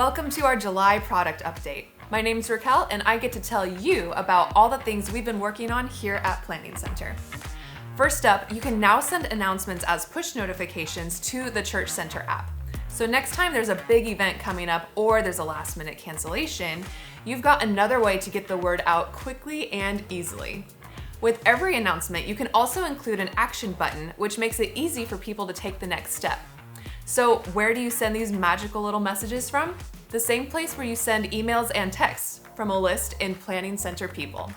Welcome to our July product update. My name's Raquel and I get to tell you about all the things we've been working on here at Planning Center. First up, you can now send announcements as push notifications to the Church Center app. So next time there's a big event coming up or there's a last minute cancellation, you've got another way to get the word out quickly and easily. With every announcement, you can also include an action button, which makes it easy for people to take the next step. So where do you send these magical little messages from? The same place where you send emails and texts, from a list in Planning Center People.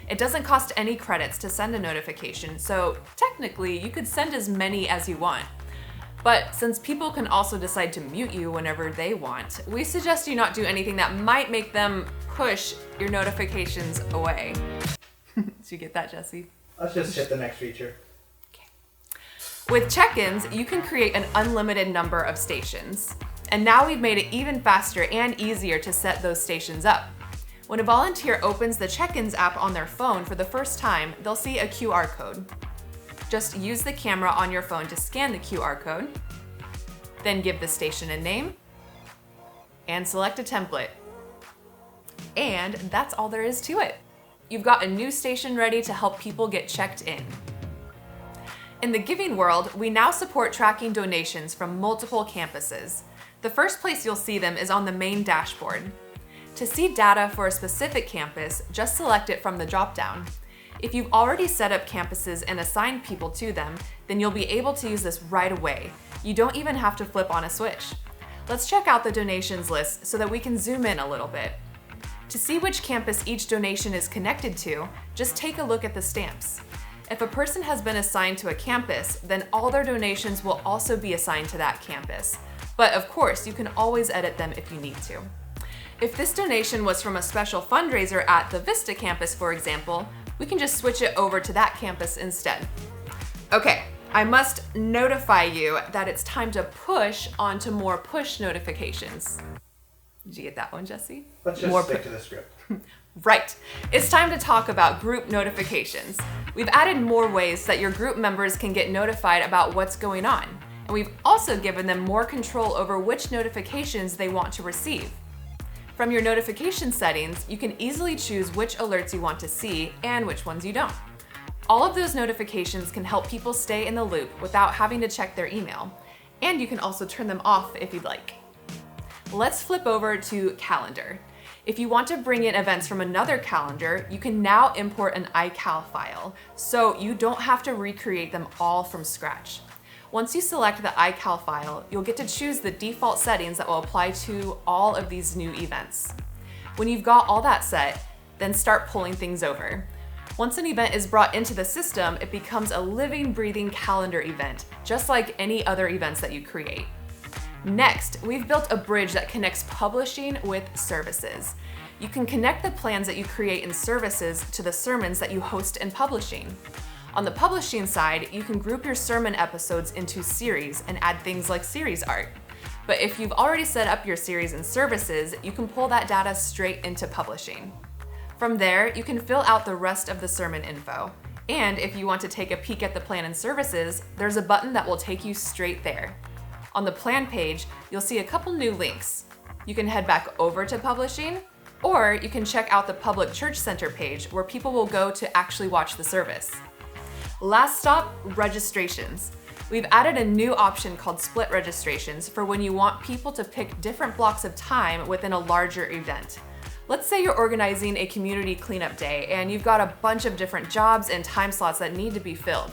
It doesn't cost any credits to send a notification, so technically you could send as many as you want. But since people can also decide to mute you whenever they want, we suggest you not do anything that might make them push your notifications away. Did you get that, Jesse? Let's just hit the next feature. With check-ins, you can create an unlimited number of stations. And now we've made it even faster and easier to set those stations up. When a volunteer opens the check-ins app on their phone for the first time, they'll see a QR code. Just use the camera on your phone to scan the QR code, then give the station a name, and select a template. And that's all there is to it. You've got a new station ready to help people get checked in. In the giving world, we now support tracking donations from multiple campuses. The first place you'll see them is on the main dashboard. To see data for a specific campus, just select it from the dropdown. If you've already set up campuses and assigned people to them, then you'll be able to use this right away. You don't even have to flip on a switch. Let's check out the donations list so that we can zoom in a little bit. To see which campus each donation is connected to, just take a look at the stamps. If a person has been assigned to a campus, then all their donations will also be assigned to that campus. But of course, you can always edit them if you need to. If this donation was from a special fundraiser at the Vista campus, for example, we can just switch it over to that campus instead. Okay, I must notify you that it's time to push onto more push notifications. Did you get that one, Jesse? Let's just stick to the script. Right. It's time to talk about group notifications. We've added more ways that your group members can get notified about what's going on. And we've also given them more control over which notifications they want to receive. From your notification settings, you can easily choose which alerts you want to see and which ones you don't. All of those notifications can help people stay in the loop without having to check their email. And you can also turn them off if you'd like. Let's flip over to Calendar. If you want to bring in events from another calendar, you can now import an iCal file, so you don't have to recreate them all from scratch. Once you select the iCal file, you'll get to choose the default settings that will apply to all of these new events. When you've got all that set, then start pulling things over. Once an event is brought into the system, it becomes a living, breathing calendar event, just like any other events that you create. Next, we've built a bridge that connects publishing with services. You can connect the plans that you create in services to the sermons that you host in publishing. On the publishing side, you can group your sermon episodes into series and add things like series art. But if you've already set up your series in services, you can pull that data straight into publishing. From there, you can fill out the rest of the sermon info. And if you want to take a peek at the plan in services, there's a button that will take you straight there. On the plan page, you'll see a couple new links. You can head back over to publishing, or you can check out the public church center page where people will go to actually watch the service. Last stop, registrations. We've added a new option called split registrations for when you want people to pick different blocks of time within a larger event. Let's say you're organizing a community cleanup day and you've got a bunch of different jobs and time slots that need to be filled.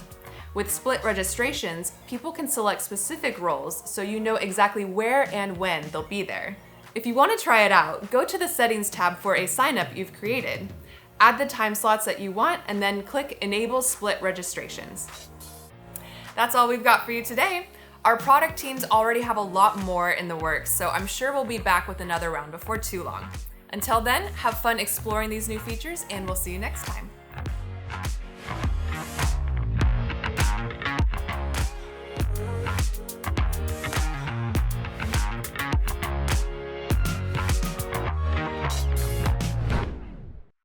With split registrations, people can select specific roles so you know exactly where and when they'll be there. If you want to try it out, go to the Settings tab for a sign-up you've created. Add the time slots that you want and then click Enable Split Registrations. That's all we've got for you today. Our product teams already have a lot more in the works, so I'm sure we'll be back with another round before too long. Until then, have fun exploring these new features and we'll see you next time.